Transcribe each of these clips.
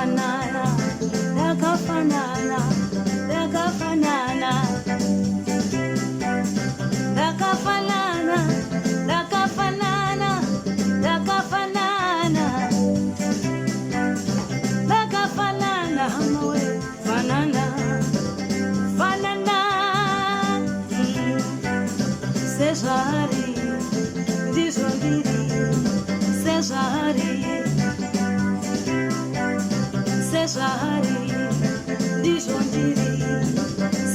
Dakafanana, dakafanana, dakafanana, dakafanana, dakafanana, dakafanana, dakafanana, moe, fanana, fanana, sejari, dizondiri, sejari. Sejari, dizondiri,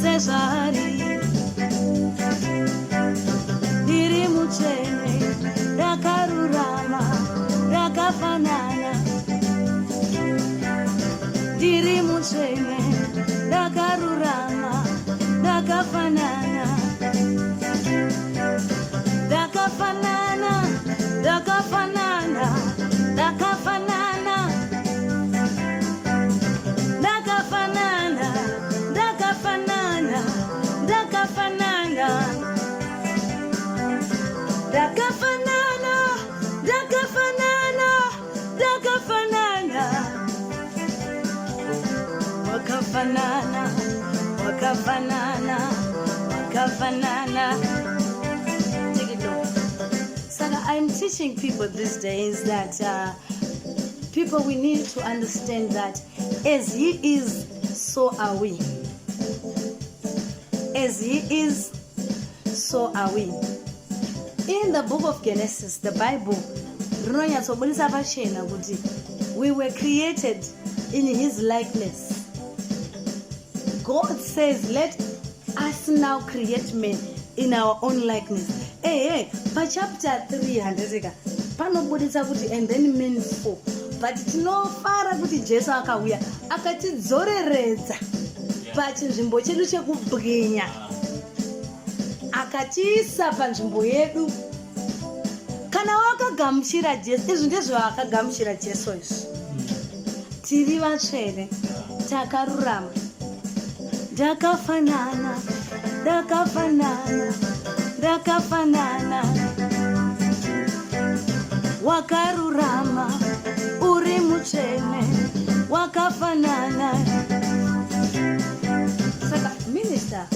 sejari, diri muchene, dakarurama, dakafanana, diri muchene, dakarurama, dakafanana, dakafanana, dakafanana, dakafanana. Dakafanana, dakafanana, dakafanana, wakafanana, wakafanana, wakafanana. Take it low. So I'm teaching people these days that people, we need to understand that as He is, so are we. As He is, so are we. In the book of Genesis, the Bible, we were created in His likeness. God says, let us now create men in our own likeness. By chapter 300, and then men 4. But it's no far kuti Jesu akauya akatidzoreredza pachinzvimbo chedu chekubwinya, akatiisa panzvimbo yedu. Kana wakagamuchira Jesu, izvi ndizvo akagamuchira Jesu izvi. Tiri vatsvene, takarurama, dakafanana, dakafanana, dakafanana, wakarurama, uri mutsvene, wakafanana. Saka minister,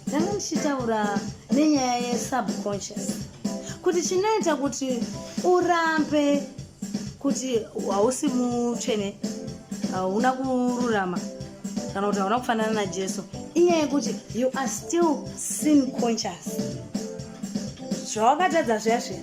ndanga ndichitaura nenyaya yesubconscious, kuti chinoita kuti urambe kuti hausi mutsvene, hauna kururama kana kuti hauna kufanana naJesu, inyaya yekuti you are still sin conscious. Zvawakatadza zviyazviya